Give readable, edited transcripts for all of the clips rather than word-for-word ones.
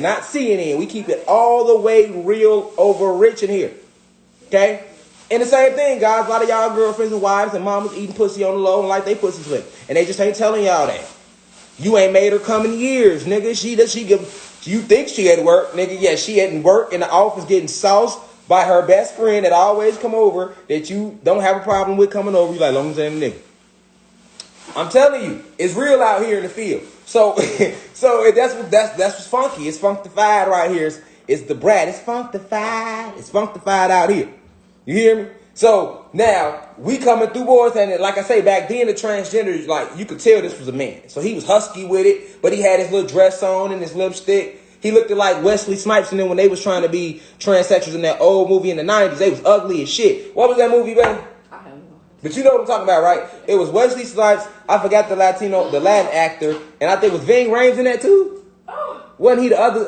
Not CNN. We keep it all the way real over rich in here. Okay? And the same thing, guys. A lot of y'all girlfriends and wives and mamas eating pussy on the low and like they pussy slick. And they just ain't telling y'all that. You ain't made her come in years, nigga. You think she at work, nigga. Yeah, she at work in the office getting sauced by her best friend that always come over that you don't have a problem with coming over. You like, long as I'm a nigga. I'm telling you, it's real out here in the field. So, that's what's funky. It's funkified right here. It's the brat. It's funkified. It's funkified out here. You hear me? So now we coming through boys, and like I say, back then the transgenders, like you could tell this was a man. So he was husky with it, but he had his little dress on and his lipstick. He looked like Wesley Snipes, and then when they was trying to be transsexuals in that old movie in the 90s, they was ugly as shit. What was that movie, baby? But you know what I'm talking about, right? It was Wesley Snipes. I forgot the Latin actor, and I think it was Ving Rhames in that too. Wasn't he the other?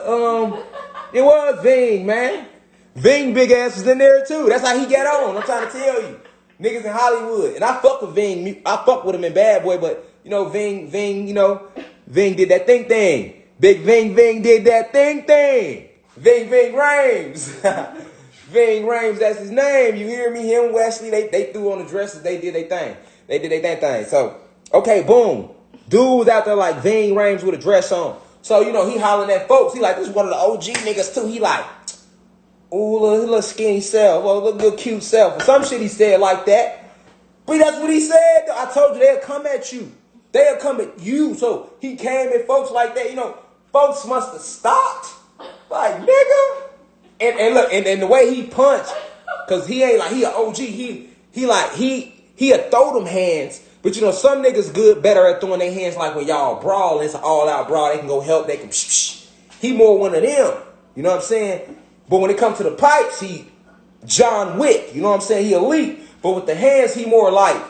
It was Ving, man. Ving big ass was in there too. That's how he get on. I'm trying to tell you, niggas in Hollywood, and I fuck with Ving. I fuck with him in Bad Boy, but you know Ving, Ving did that thing. Big Ving did that thing. Ving Rhames. Ving Rhames, that's his name. You hear me? Him, Wesley, they threw on the dresses. They did their thing. They did their thing. So, okay, boom. Dude was out there like Ving Rhames with a dress on. So, you know, he hollering at folks. He like, this is one of the OG niggas too. He like, ooh, little skinny self. Oh, little cute self. Or some shit he said like that. But that's what he said. I told you they'll come at you. They'll come at you. So he came at folks like that. You know, folks must have stopped. Like, nigga. And look, and the way he punched, cause he ain't like he an OG. He'll throw them hands, but you know some niggas better at throwing their hands like when y'all brawl. It's an all out brawl. They can go help. They can. He more one of them. You know what I'm saying? But when it comes to the pipes, he John Wick. You know what I'm saying? He elite. But with the hands, he more like.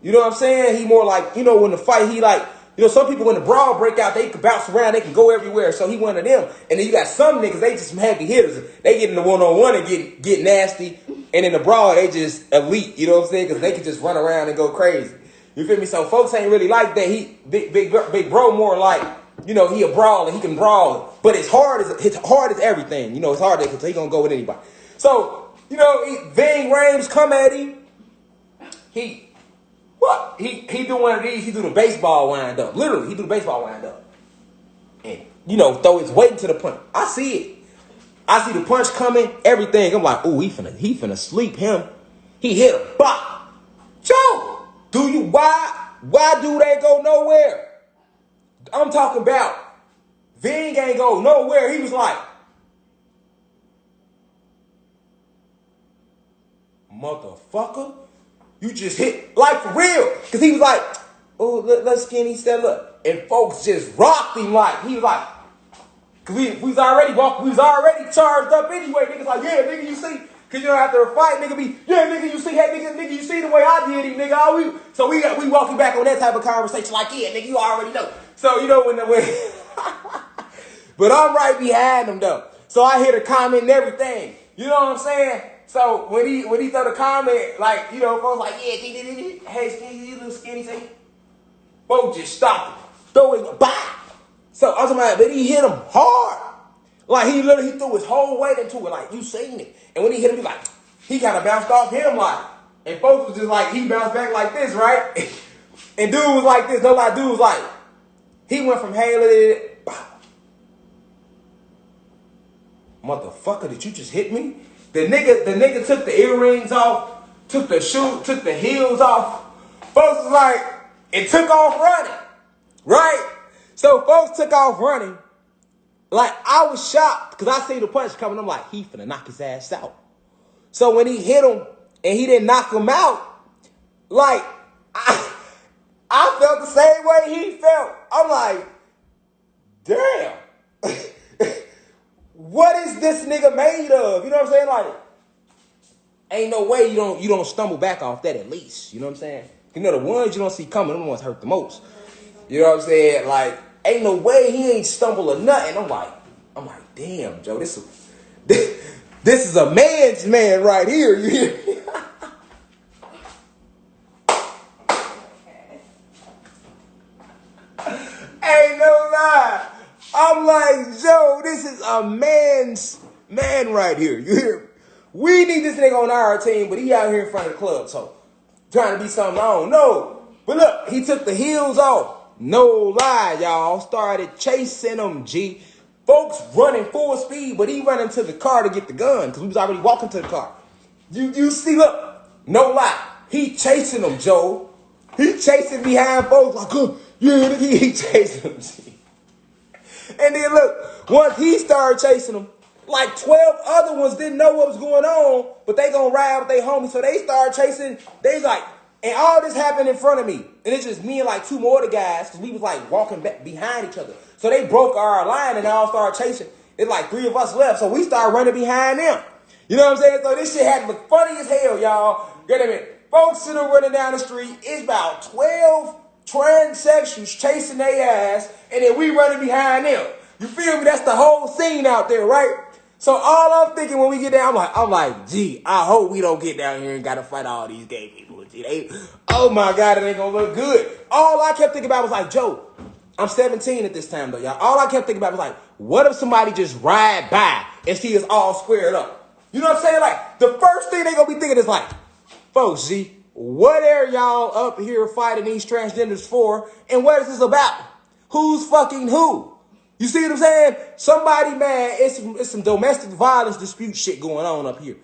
You know what I'm saying? He more like, you know, when the fight, he like. You know, some people when the brawl break out, they can bounce around, they can go everywhere. So he one of them. And then you got some niggas, they just some heavy hitters. They get in the one-on-one and get nasty. And in the brawl, they just elite. You know what I'm saying? Because they can just run around and go crazy. You feel me? So folks ain't really like that. He big bro more like, you know, he a brawler, he can brawl. But his heart is everything. You know, it's hard because he gonna go with anybody. So, you know, Ving Rhames come at him. He do one of these. He do the baseball wind up. Literally, he do the baseball wind up, and you know, throw his weight into the punch. I see it. I see the punch coming. Everything. I'm like, ooh, he finna sleep him. He hit him. Bop. Joe, why do they go nowhere? I'm talking about Ving ain't go nowhere. He was like, motherfucker. You just hit, like for real. Because he was like, oh, let's skinny step up. And folks just rocked him like, he was like, because we was already charged up anyway. Niggas like, yeah, nigga, you see. Because you know, after a fight, nigga be, yeah, nigga, you see, hey, nigga, you see the way I did him, nigga. So we walking back on that type of conversation like, yeah, nigga, you already know. So, you know, when but I'm right behind him, though. So I hear the comment and everything. You know what I'm saying? So when he throw the comment, like, you know, folks like, yeah, hey, skinny, you little skinny, say, folks just stop him. Throw it, bah! So I was like, but he hit him hard. Like, he threw his whole weight into it, like, you seen it. And when he hit him, he kind of bounced off him, like, and folks was just like, he bounced back like this, right? And dude was like this, no lie, dude was like, he went from hailing it, bah. Motherfucker, did you just hit me? The nigga took the earrings off, took the shoe, took the heels off. Folks was like, it took off running, right? So folks took off running. Like, I was shocked because I seen the punch coming. I'm like, he finna knock his ass out. So when he hit him and he didn't knock him out, like, I felt the same way he felt. I'm like, damn. What is this nigga made of? You know what I'm saying? Like, ain't no way you don't stumble back off that at least. You know what I'm saying? You know, the ones you don't see coming, them ones hurt the most. You know what I'm saying? Like, ain't no way he ain't stumble or nothing. I'm like, damn, Joe, this is a man's man right here. You hear me? Ain't no lie. I'm like, Joe, this is a man's man right here. You hear me? We need this nigga on our team, but he out here in front of the club, so trying to be something I don't know. But look, he took the heels off. No lie, y'all. Started chasing him, G. Folks running full speed, but he running to the car to get the gun because we was already walking to the car. You see, look, no lie. He chasing him, Joe. He chasing behind folks like, yeah, he chasing him, G. And then look, once he started chasing him, like 12 other ones didn't know what was going on, but they gonna ride with their homies. So they started chasing. They like, and all this happened in front of me. And it's just me and like two more of the guys, because we was like walking back behind each other. So they broke our line and all started chasing. It's like 3 of us left. So we started running behind them. You know what I'm saying? So this shit had to look funny as hell, y'all. Get a minute. Folks sitting running down the street. It's about 12 transsexuals chasing their ass, and then we running behind them. You feel me? That's the whole scene out there, right? So all I'm thinking when we get down, I'm like, gee, I hope we don't get down here and gotta fight all these gay people. Gee, oh my God, it ain't gonna look good. All I kept thinking about was like, Joe, I'm 17 at this time though, y'all. All I kept thinking about was like, what if somebody just ride by and see us all squared up? You know what I'm saying? Like, the first thing they gonna be thinking is like, folks, G, what are y'all up here fighting these transgenders for? And what is this about? Who's fucking who? You see what I'm saying? Somebody mad. It's some domestic violence dispute shit going on up here.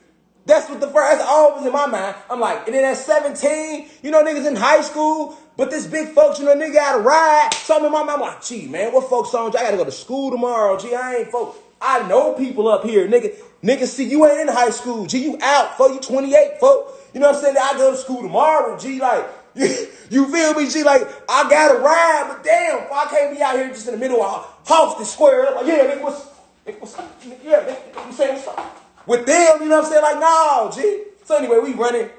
That's always in my mind. I'm like, and then at 17, you know, niggas in high school, but this big folks, you know, nigga got to ride. So I'm in my mind, I'm like, gee, man, what folks on? I got to go to school tomorrow. Gee, I ain't folks. I know people up here, nigga. Nigga, see, you ain't in high school. Gee, you out, folks. You 28, folks. You know what I'm saying? I go to school tomorrow. Gee, like, you feel me? Gee, like, I got to ride, but damn, I can't be out here just in the middle of a house that's squared up. Like, yeah, nigga, nigga, you saying what's up? With them, you know what I'm saying? Like, no, G. So anyway, we running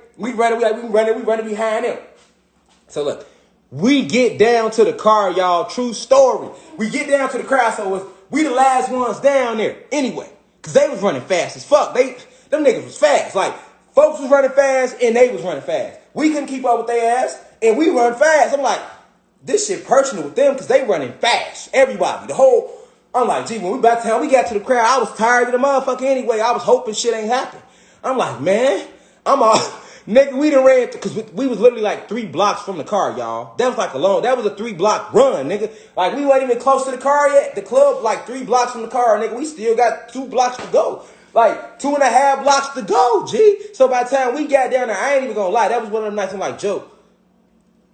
behind them. So look, we get down to the car, y'all. True story. We get down to the crowd, so we the last ones down there. Anyway, because they was running fast as fuck. Them niggas was fast. Like, folks was running fast, and they was running fast. We couldn't keep up with their ass, and we run fast. I'm like, this shit personal with them, because they running fast. Everybody, I'm like, gee, when by the time we got to the crowd, I was tired of the motherfucker anyway. I was hoping shit ain't happen. I'm like, man, nigga, we done ran, because we was literally like 3 blocks from the car, y'all. That was a 3-block run, nigga. Like, we weren't even close to the car yet. The club, like 3 blocks from the car, nigga. We still got 2 blocks to go. Like, 2.5 blocks to go, G. So by the time we got down there, I ain't even gonna lie, that was one of them nights I'm like, Joe,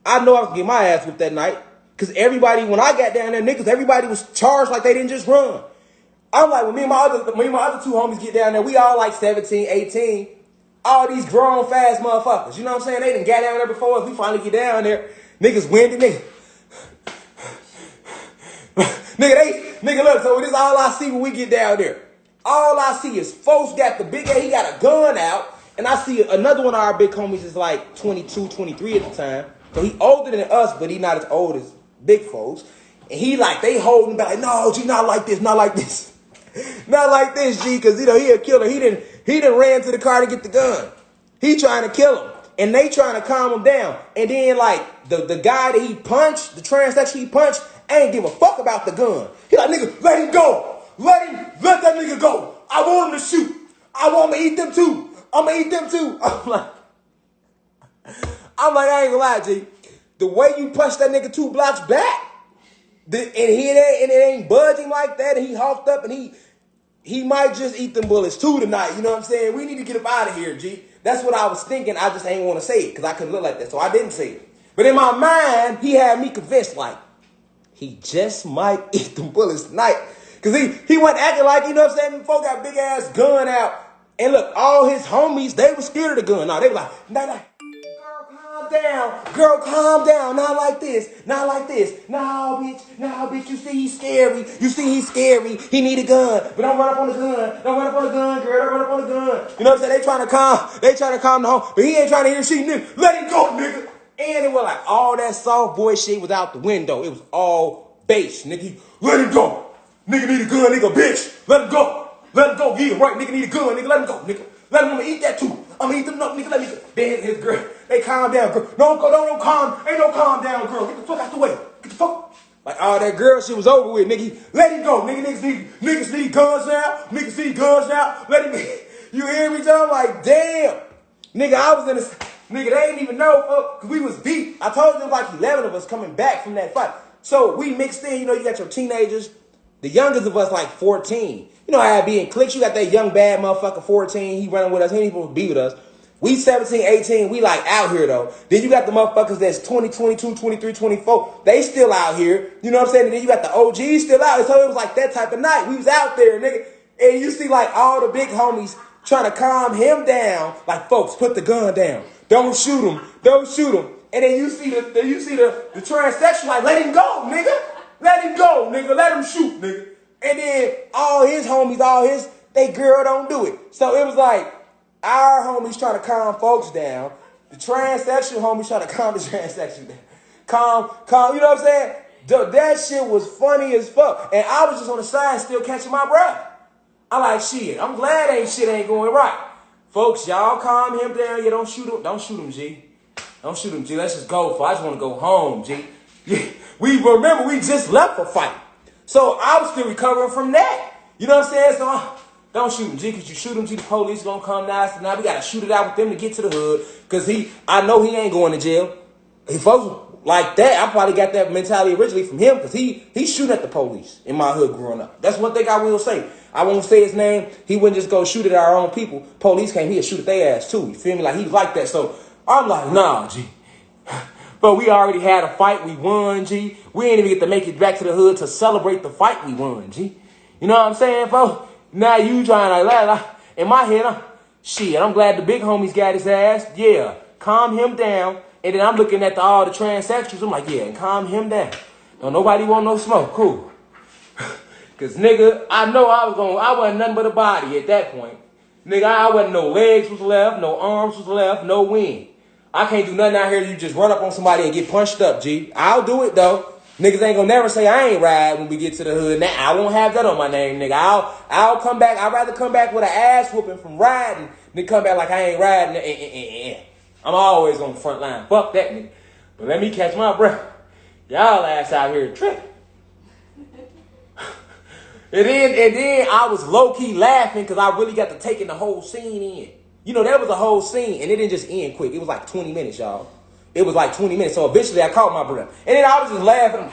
I know I was get my ass whipped that night. Because everybody, when I got down there, niggas, everybody was charged like they didn't just run. I'm like, when me and my other 2 homies get down there, we all like 17, 18. All these grown, fast motherfuckers. You know what I'm saying? They done got down there before us. We finally get down there. Niggas winded, nigga. Nigga, look, so this is all I see when we get down there. All I see is folks got the big A, he got a gun out. And I see another one of our big homies is like 22, 23 at the time. So he older than us, but he not as old as big folks. And he like, they holding back, like, no, G, not like this, not like this. Not like this, G, because, you know, he a killer. He done ran to the car to get the gun. He trying to kill him. And they trying to calm him down. And then, like, the guy that he punched, the transsexual he punched, ain't give a fuck about the gun. He like, nigga, let him go. Let that nigga go. I want him to shoot. I want him to eat them too. I'm going to eat them too. I'm like, I ain't gonna lie, G. The way you punch that nigga 2 blocks back, and it ain't budging like that, and he hawked up, and he might just eat them bullets too tonight. You know what I'm saying? We need to get up out of here, G. That's what I was thinking. I just ain't want to say it because I couldn't look like that, so I didn't say it. But in my mind, he had me convinced, like, he just might eat them bullets tonight. Because he wasn't acting like, you know what I'm saying? Folk got big ass gun out. And look, all his homies, they were scared of the gun. No, they were like, nah. Girl, calm down. Not like this. No, bitch, you see he's scary. He need a gun. But don't run up on the gun. Girl. Don't run up on the gun. You know what I'm saying? They trying to calm the home. But he ain't trying to hear shit, nigga. Let him go, nigga. And it was like all that soft boy shit was out the window. It was all bass, nigga. Let him go. Nigga need a gun, nigga, bitch. Let him go. Yeah, right, nigga need a gun, nigga. Let him go, nigga. Let him eat that too. I'm gonna eat them up, nigga. Let me go. Then his girl, they calm down, girl. Don't calm. Ain't no calm down, girl. Get the fuck out the way. Get the fuck. Like all that girl shit was over with, nigga. Let him go, nigga. Niggas need guns now. Niggas need guns now. Let him. You hear me, John? Like, damn, nigga. I was in this. Nigga, they didn't even know, cause we was deep. I told you there was like 11 of us coming back from that fight. So we mixed in. You know, you got your teenagers. The youngest of us like 14. You know how I be in cliques. You got that young bad motherfucker 14. He running with us. He ain't supposed to be with us. We 17, 18. We like out here though. Then you got the motherfuckers that's 20, 22, 23, 24. They still out here. You know what I'm saying? And then you got the OGs still out. So it was like that type of night. We was out there, nigga. And you see like all the big homies trying to calm him down. Like, folks, put the gun down. Don't shoot him. Don't shoot him. And then you see the transsexual like, let him go, nigga. Let him go, nigga. Let him shoot, nigga. And then all his homies, they girl don't do it. So it was like our homies trying to calm folks down. The transsexual homies trying to calm the transsexual down. Calm, you know what I'm saying? That shit was funny as fuck. And I was just on the side still catching my breath. I like, shit, I'm glad shit ain't going right. Folks, y'all calm him down. Yeah, don't shoot him. Don't shoot him, G. Don't shoot him, G. Let's just go. I just want to go home, G. We just left a fight. So I was still recovering from that. You know what I'm saying? So don't shoot him, G, because you shoot him, G, the police gonna come now. So now we gotta shoot it out with them to get to the hood. Because I know he ain't going to jail. If folks like that, I probably got that mentality originally from him, because he's shooting at the police in my hood growing up. That's one thing I will say. I won't say his name. He wouldn't just go shoot at our own people. Police came here, shoot at their ass too. You feel me? Like, he was like that. So I'm like, nah, G. But we already had a fight. We won, G. We ain't even get to make it back to the hood to celebrate the fight we won, G. You know what I'm saying, folks? Now you trying to laugh. In my head, I'm glad the big homies got his ass. Yeah, calm him down. And then I'm looking at all the transsexuals. I'm like, yeah, and calm him down. Don't nobody want no smoke. Cool. Because, nigga, I know I wasn't nothing but a body at that point. Nigga, I wasn't no legs was left, no arms was left, no wing. I can't do nothing out here. You just run up on somebody and get punched up, G. I'll do it, though. Niggas ain't gonna never say I ain't ride when we get to the hood. Now, I won't have that on my name, nigga. I'll come back. I'd rather come back with an ass whooping from riding than come back like I ain't riding. I'm always on the front line. Fuck that, nigga. But let me catch my breath. Y'all ass out here tripping. And then I was low-key laughing because I really got to taking the whole scene in. You know, that was a whole scene, and it didn't just end quick. It was like 20 minutes, y'all. It was like 20 minutes. So eventually I caught my breath. And then I was just laughing.